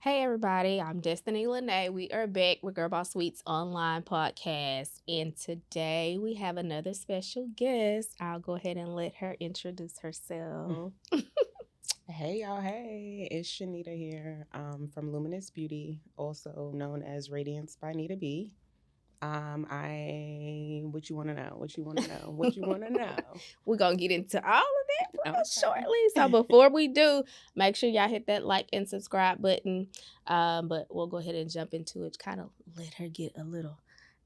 Hey everybody, I'm Destiny Lene. We are back with GirlBoss Suites online podcast, and today we have another special guest. I'll go ahead and let her introduce herself. Hey y'all, hey, it's Shanida here from Luminous Beauty, also known as Radiance by Nita B. What you want to know? What you want to know? What you want to know? We're gonna get into all of that real Okay. shortly. So before we do, make sure y'all hit that like and subscribe button. But we'll go ahead and jump into it. Kind of let her get a little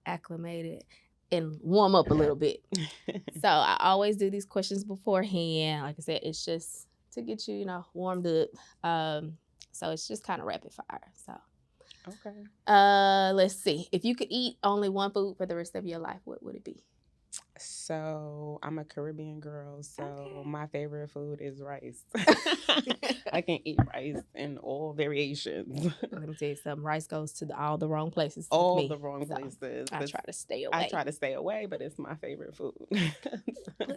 acclimated and warm up a little bit. So I always do these questions beforehand. Like I said, it's just to get you, warmed up. So it's just kind of rapid fire. So Okay. let's see. If you could eat only one food for the rest of your life, what would it be? So I'm a Caribbean girl, so Okay. my favorite food is rice. I can eat rice in all variations. Let me tell you something. Rice goes to all the wrong places. With All me, the wrong so places. I but try to stay away. I try to stay away, but it's my favorite food.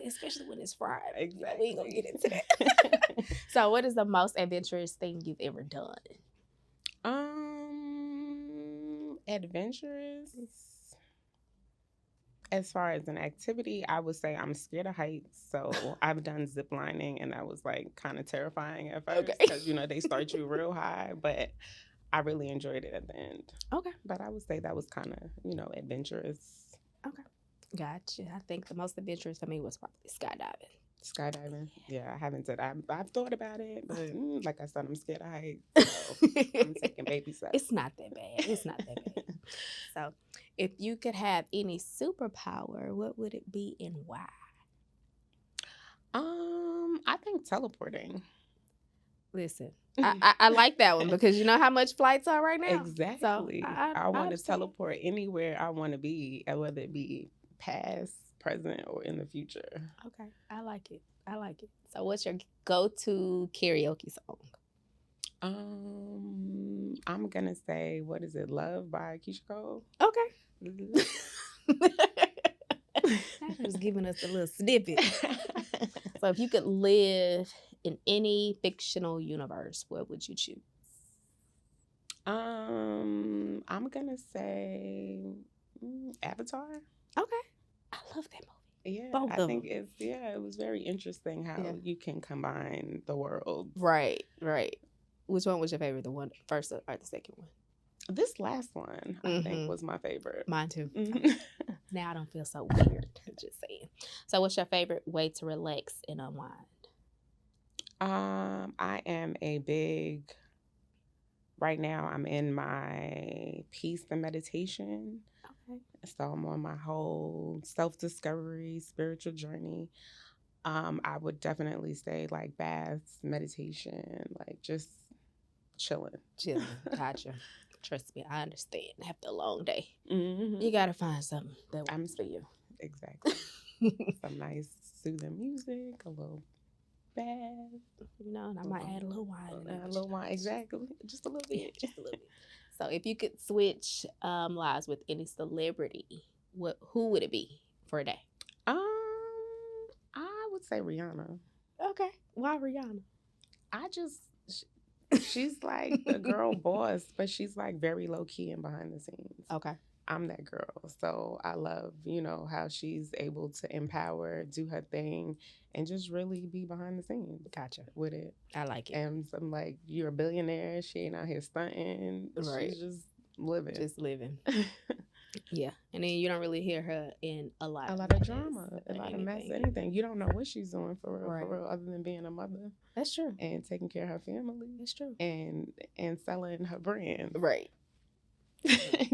Especially when it's fried. Exactly. We ain't gonna get into that. So, what is the most adventurous thing you've ever done? Adventurous. As far as an activity, I would say I'm scared of heights. So I've done zip lining, and that was like kind of terrifying at first Okay. because they start you real high, but I really enjoyed it at the end. Okay. But I would say that was kind of adventurous. Okay. Gotcha. I think the most adventurous for me was probably skydiving. Skydiving. Yeah, I haven't did. I've thought about it, but like I said, I'm scared of heights. So I'm taking baby steps. It's not that bad. It's not that bad. So, if you could have any superpower, what would it be and why? I think teleporting. Listen, I like that one because you know how much flights are right now. Exactly. So I want to understand. teleport anywhere I want to be, whether it be past, present, or in the future. Okay, I like it. I like it. So, what's your go-to karaoke song? I'm gonna say, what is it? Love by Keisha Cole. Okay. Just giving us a little snippet. So, if you could live in any fictional universe, what would you choose? I'm gonna say Avatar. Okay, I love that movie. Yeah, Both I of think them. it was very interesting how you can combine the worlds. Right. Which one was your favorite? The one first or the second one? This last one, I think, was my favorite. Mine too. Now I don't feel so weird. Just saying. So, what's your favorite way to relax and unwind? I am a big. Right now, I'm in my peace and meditation. Okay. So I'm on my whole self-discovery, spiritual journey. I would definitely say like baths, meditation, like just chilling. Gotcha. Trust me, I understand. After a long day, Mm-hmm. you gotta find something that works for you. Exactly. Some nice soothing music, a little bath. And I might add a little wine. A little wine, exactly. Just a little bit. Just a little bit. So, if you could switch lives with any celebrity, who would it be for a day? I would say Rihanna. Okay. Why Rihanna? She's like the girl boss, but she's like very low key and behind the scenes. Okay. I'm that girl. So I love, how she's able to empower, do her thing, and just really be behind the scenes. Gotcha. With it. I like it. And I'm like, you're a billionaire. She ain't out here stunting. Right. She's just living. Just living. Yeah. And then you don't really hear her in a lot of drama, a lot of mess, anything. You don't know what she's doing for real, other than being a mother. That's true. And taking care of her family. That's true. And selling her brand. Right.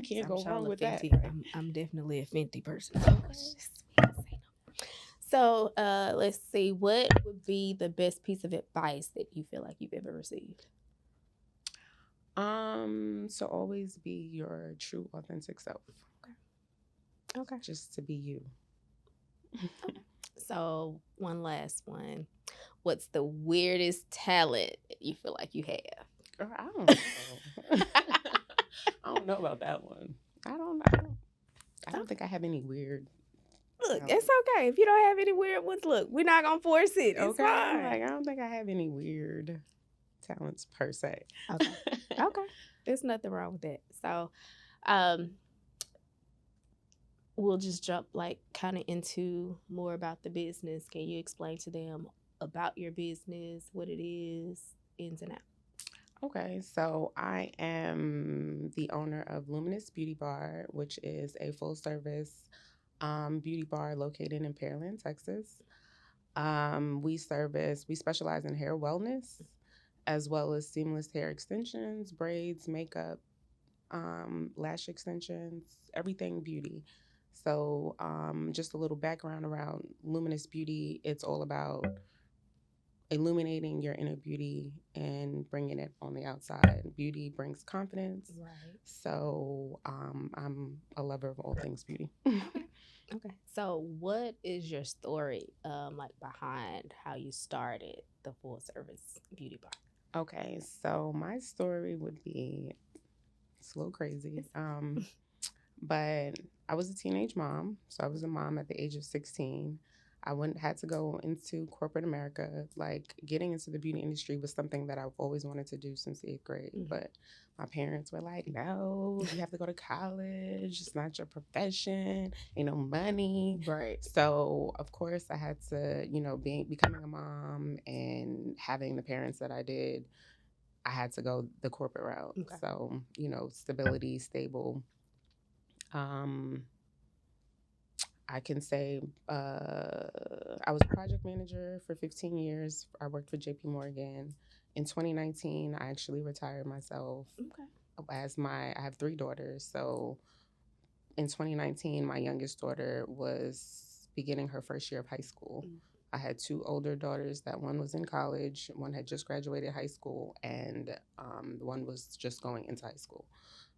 Can't go wrong with that. Right? I'm definitely a Fenty person. Okay. So let's see. What would be the best piece of advice that you feel like you've ever received? So always be your true, authentic self. Okay. Just to be you. Okay. So one last one. What's the weirdest talent you feel like you have? Girl, I don't know. I don't know about that one. I don't think I have any weird. Look, it's okay. If you don't have any weird ones, look, we're not going to force it. It's fine. Like, I don't think I have any weird talents per se. Okay. There's nothing wrong with that. So, um, we'll just jump like kind of into more about the business. Can you explain to them about your business, what it is, ins and outs? Okay, so I am the owner of Luminous Beauty Bar, which is a full service beauty bar located in Pearland, Texas. We specialize in hair wellness as well as seamless hair extensions, braids, makeup, lash extensions, everything beauty. So, just a little background around Luminous Beauty. It's all about illuminating your inner beauty and bringing it on the outside. Beauty brings confidence. Right. So, I'm a lover of all things beauty. Okay. Okay. So, what is your story, like behind how you started the full service beauty bar? Okay, so my story would be it's a little crazy. But I was a teenage mom, so I was a mom at the age of 16. I went had to go into corporate America. Like getting into the beauty industry was something that I've always wanted to do since 8th grade. Mhm. But my parents were like, "No, you have to go to college. It's not your profession. Ain't no money." Right. So of course I had to, becoming a mom and having the parents that I did, I had to go the corporate route. Okay. So, stability, stable. Um, I can say I was a project manager for 15 years. I worked for JP Morgan. In 2019, I actually retired myself Okay. I have 3 daughters. So in 2019, my youngest daughter was beginning her first year of high school. Mm. I had 2 older daughters that one was in college, one had just graduated high school, and one was just going into high school.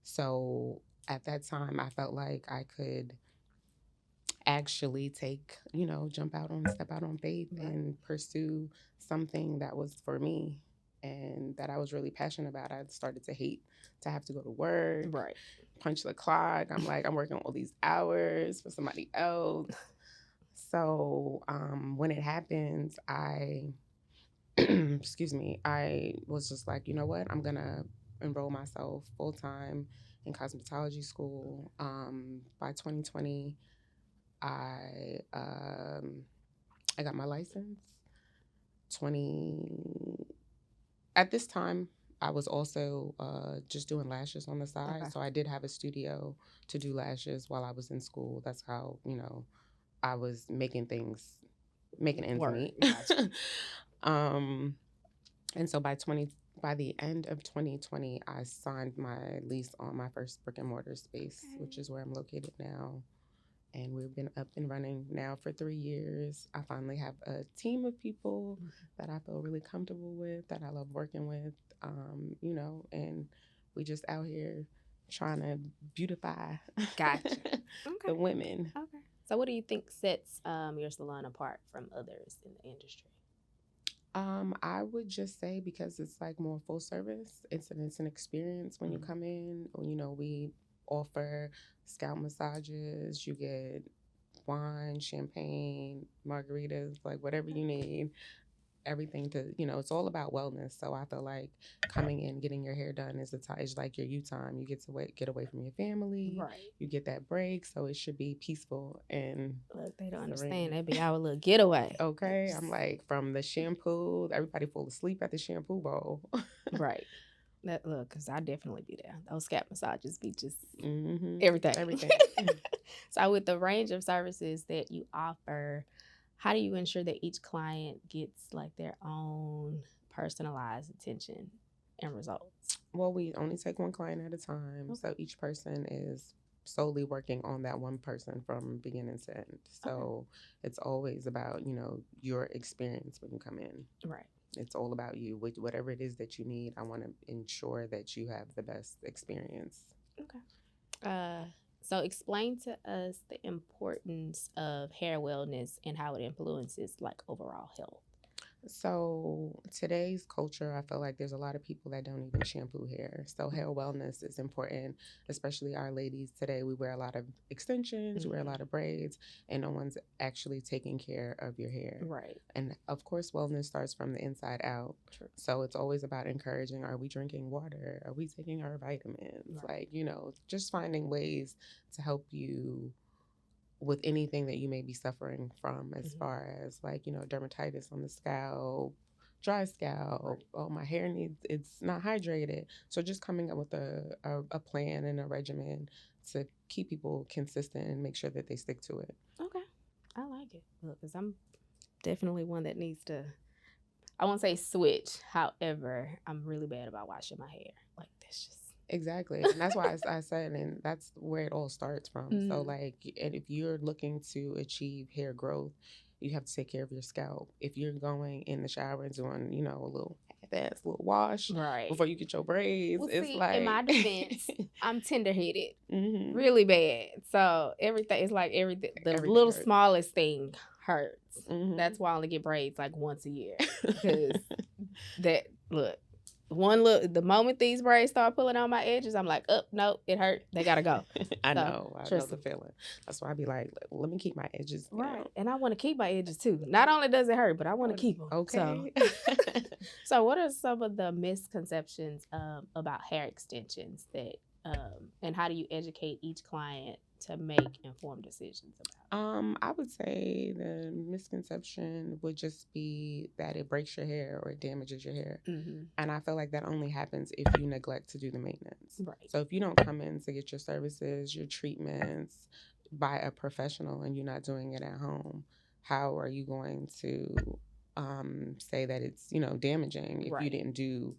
So at that time, I felt like I could actually step out on faith Right. and pursue something that was for me and that I was really passionate about. I started to hate to have to go to work, Right. punch the clock. I'm like, I'm working all these hours for somebody else. So when it happened, excuse me, I was just like, you know what? I'm going to enroll myself full time in cosmetology school. By 2020, I I got my license. 20 at this time I was also just doing lashes on the side. Okay. So I did have a studio to do lashes while I was in school. That's how, I was making ends Word. meet. Gotcha. um and so by the end of 2020, I signed my lease on my first brick and mortar space, which is where I'm located now. And we've been up and running now for 3 years. I finally have a team of people that I feel really comfortable with, that I love working with, and we just out here trying to beautify Gotcha. Okay. the women. Okay. So, what do you think sets your salon apart from others in the industry? I would just say because it's like more full service. It's an experience when you come in. We offer scalp massages. You get wine, champagne, margaritas, like whatever you need. Everything it's all about wellness. So I feel like coming in, getting your hair done is like your you time. You get to get away from your family. Right. You get that break. So it should be peaceful and Look, they don't serene. understand. That be our little getaway. Okay, I'm like from the shampoo, everybody fall asleep at the shampoo bowl. Right. That look, because I definitely be there. Those scalp massages be just Mm-hmm. everything. Everything. So, with the range of services that you offer, how do you ensure that each client gets like their own personalized attention and results? Well, we only take one client at a time. Okay. So each person is solely working on that one person from beginning to end. So it's always about, your experience when you come in. Right. It's all about you. Whatever it is that you need, I want to ensure that you have the best experience. Okay. So explain to us the importance of hair wellness and how it influences like overall health. So today's culture, I feel like there's a lot of people that don't even shampoo hair. So hair wellness is important, especially our ladies today. We wear a lot of extensions, we wear a lot of braids, and no one's actually taking care of your hair. Right. And of course, wellness starts from the inside out. True. So it's always about encouraging, are we drinking water? Are we taking our vitamins? Right. Like, you know, just finding ways to help you with anything that you may be suffering from, as far as like, you know, dermatitis on the scalp, dry scalp. Right. Oh, my hair needs, it's not hydrated. So just coming up with a plan and a regimen to keep people consistent and make sure that they stick to it. Okay. I like it. Look, because I'm definitely one that needs to, I won't say switch. However, I'm really bad about washing my hair. Like, that's just. Exactly. And that's why I said, and that's where it all starts from. So, like, and if you're looking to achieve hair growth, you have to take care of your scalp. If you're going in the shower and doing, you know, a little half-ass little wash Right. before you get your braids, Well, it's see, like. in my defense, I'm tender-headed, Mm-hmm. really bad. So everything is like everything. The Everything little hurts. smallest thing hurts. Mm-hmm. That's why I only get braids like once a year. Because that look. One look, the moment these braids start pulling on my edges, I'm like, oh, no, it hurt. They gotta go. I So, know the feeling. That's why I be like, let me keep my edges down. Right. And I want to keep my edges too. Not only does it hurt, but I want to keep them. Okay. So what are some of the misconceptions about hair extensions that, and how do you educate each client to make informed decisions about? I would say the misconception would just be that it breaks your hair or it damages your hair. And I feel like that only happens if you neglect to do the maintenance. Right. So if you don't come in to get your services, your treatments by a professional, and you're not doing it at home, how are you going to say that it's, you know, damaging if you didn't do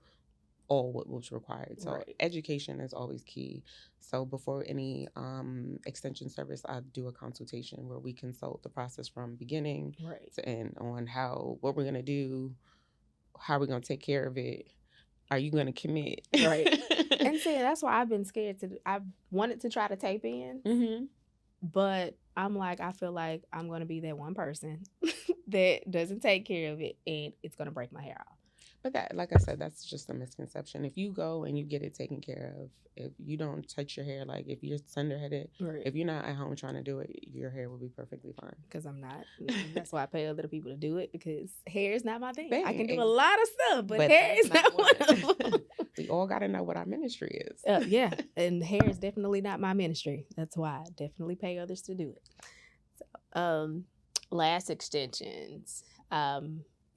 all what was required? So education is always key. So before any extension service, I do a consultation where we consult the process from beginning to end on what we're going to do, how we're going to take care of it. Are you going to commit? Right. And see, that's why I've been scared I've wanted to try to tape in, but I'm like, I feel like I'm going to be that one person that doesn't take care of it, and it's going to break my hair off. But that, like I said, that's just a misconception. If you go and you get it taken care of, if you don't touch your hair, like if you're tender-headed, if you're not at home trying to do it, your hair will be perfectly fine. Because I'm not. That's why I pay other people to do it, because hair is not my thing. I can do a lot of stuff, but hair is not one of them. We all got to know what our ministry is. Yeah, and hair is definitely not my ministry. That's why I definitely pay others to do it. So, lash extensions.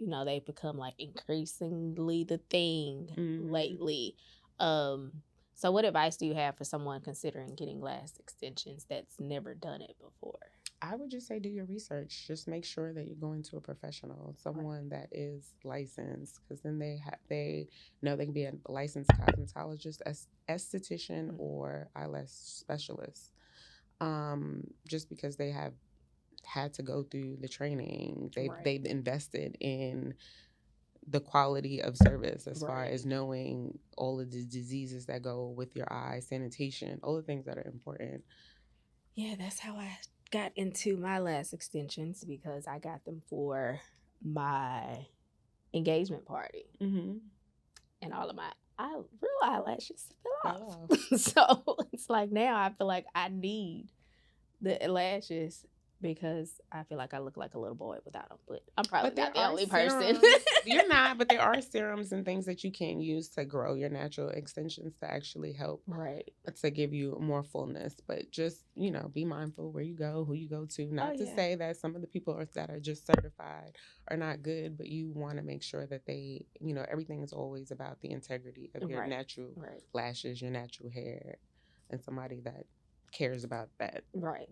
You know, they've become like increasingly the thing lately. So what advice do you have for someone considering getting lash extensions that's never done it before? I would just say do your research. Just make sure that you're going to a professional, someone that is licensed, because then they know they can be a licensed cosmetologist, esthetician, or eyelash specialist. Just because they have had to go through the training, they've invested in the quality of service as far as knowing all of the diseases that go with your eye, sanitation, all the things that are important. Yeah, that's how I got into my lash extensions, because I got them for my engagement party, and all of my real eyelashes fell off. So it's like now I feel like I need the lashes, because I feel like I look like a little boy without them. But I'm probably not the only person. You're not, but there are serums and things that you can use to grow your natural extensions to actually help to give you more fullness. But just, you know, be mindful where you go, who you go to. Not to say that some of the people that are just certified are not good, but you want to make sure that they, you know, everything is always about the integrity of your natural lashes, your natural hair, and somebody that cares about that.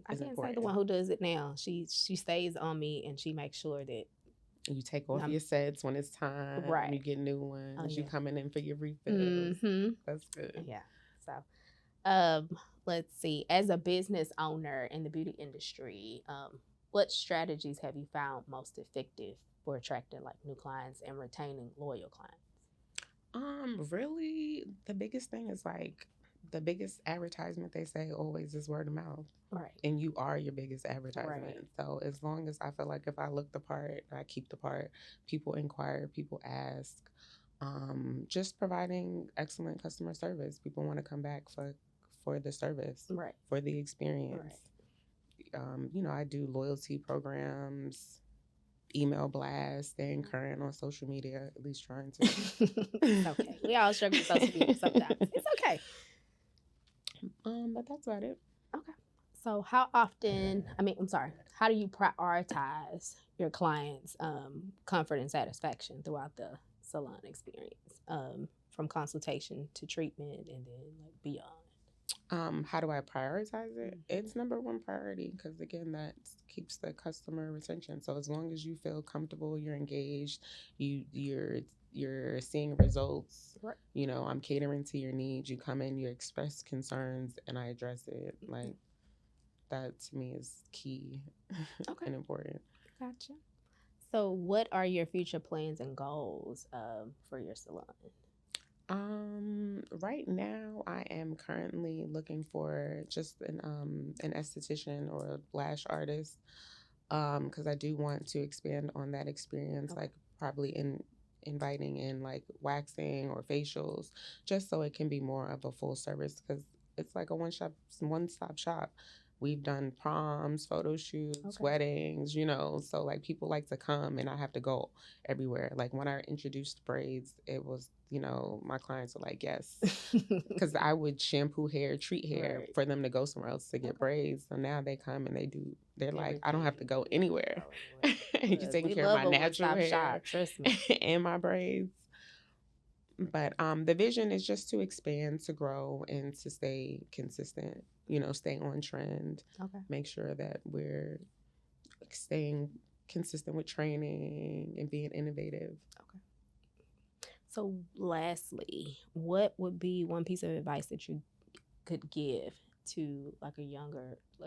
I can't say the one who does it now. She stays on me, and she makes sure that you take off your sets when it's time. You get new ones. You coming in for your refills. That's good. Yeah. So, let's see. As a business owner in the beauty industry, what strategies have you found most effective for attracting like new clients and retaining loyal clients? Really, the biggest thing is like the biggest advertisement they say always is word of mouth. Right. And you are your biggest advertisement. Right. So as long as I feel like if I look the part, I keep the part, people inquire, people ask, just providing excellent customer service. People want to come back for the service, Right. for the experience. Right. I do loyalty programs, email blasts, staying current on social media, at least trying to. It's okay. We all struggle with social media sometimes. It's okay. But that's about it. Okay. So how how do you prioritize your clients' comfort and satisfaction throughout the salon experience, from consultation to treatment and then like beyond? How do I prioritize it? Mhm. It's number one priority because again, that keeps the customer retention. So as long as you feel comfortable, you're engaged, you're seeing results. Right. I'm catering to your needs. You come in, you express concerns, and I address it. Like that to me is key Okay. and important. Gotcha. So, what are your future plans and goals for your salon? Right now I am currently looking for just an esthetician or a lash artist. Because I do want to expand on that experience, Okay. like probably inviting in like waxing or facials, just so it can be more of a full service. Because it's like a one stop shop. We've done proms, photo shoots, Okay. weddings, so like people like to come and I have to go everywhere. Like when I introduced braids, it was, my clients were like, yes, because I would shampoo hair, treat hair Right. for them to go somewhere else to get Okay. braids. So now they come and they're like, I don't have to Everything. go anywhere. Go You're anywhere. taking We care of love my a natural one-stop hair shop. Trust me. and my braids. But the vision is just to expand, to grow, and to stay consistent. Stay on trend. Okay. Make sure that we're staying consistent with training and being innovative. Okay. So, lastly, what would be one piece of advice that you could give to like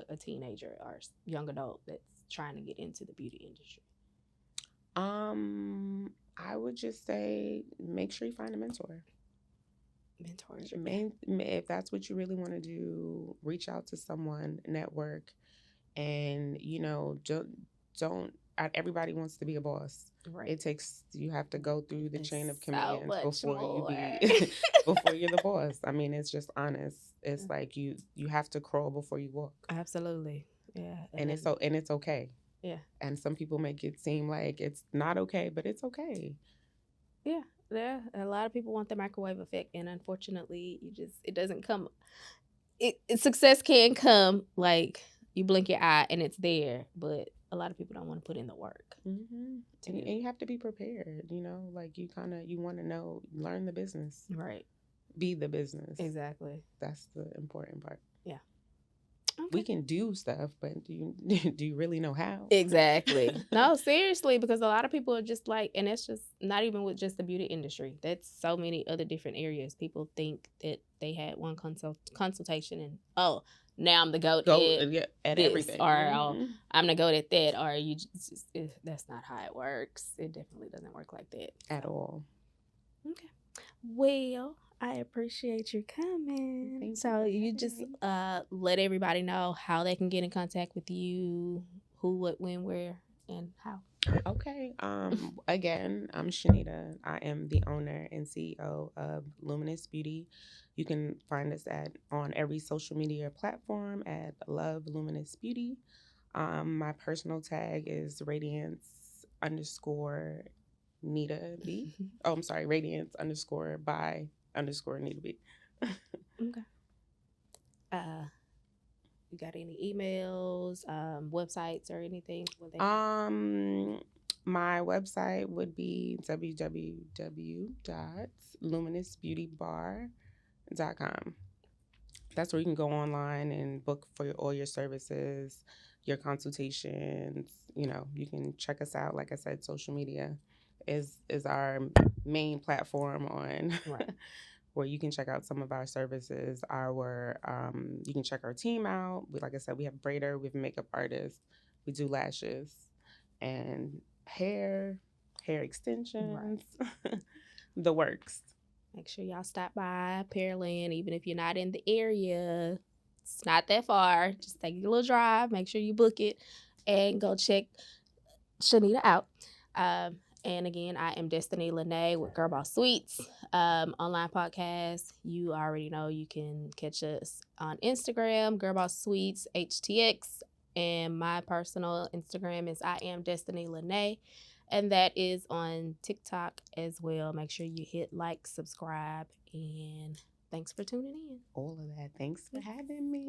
a teenager or young adult that's trying to get into the beauty industry? I would just say make sure you find a mentor. Mentorship. If that's what you really want to do, reach out to someone, network, and don't. Everybody wants to be a boss. Right. It takes you have to go through the chain of So command much before you more. be before you're the boss. I mean, it's just honest. It's like you have to crawl before you walk. Absolutely. Yeah. And it's okay. Yeah. And some people make it seem like it's not okay, but it's okay. Yeah. Yeah. A lot of people want the microwave effect, and unfortunately, it doesn't come. Success can come like you blink your eye and it's there, but a lot of people don't want to put in the work. Mm-hmm. And you have to be prepared. Like you want to learn the business, right? Be the business. Exactly. That's the important part. Yeah. Okay. We can do stuff, but do you really know how? Exactly. No, seriously, because a lot of people are just like, and it's just not even with just the beauty industry. That's so many other different areas. People think that they had one consultation and now I'm the goat at this, everything, or I'm the goat at that, or that's not how it works. It definitely doesn't work like that at all. Okay. Well, I appreciate you coming. So you just let everybody know how they can get in contact with you, who, what, when, where, and how. Okay. Again, I'm Shanida. I am the owner and CEO of Luminous Beauty. You can find us on every social media platform at Love Luminous Beauty. My personal tag is Radiance _ Nita B. Oh, I'm sorry, Radiance _ by _ Nita B. Okay. You got any emails, websites, or anything? My website would be www.luminousbeautybar.com. That's where you can go online and book for all your services, your consultations. You can check us out. Like I said, social media is our main platform on Right. where you can check out some of our services. You can check our team out. Like I said, we have a braider, we have a makeup artist, we do lashes and hair extensions, right. The works. Make sure y'all stop by Pearland, even if you're not in the area. It's not that far. Just take a little drive. Make sure you book it and go check Shanida out. And again, I am Destiny Lene with GirlBoss Suites online podcast. You already know you can catch us on Instagram, GirlBoss Suites HTX, and my personal Instagram is I am Destiny Lene, and that is on TikTok as well. Make sure you hit like, subscribe, and thanks for tuning in. All of that. Thanks for having me.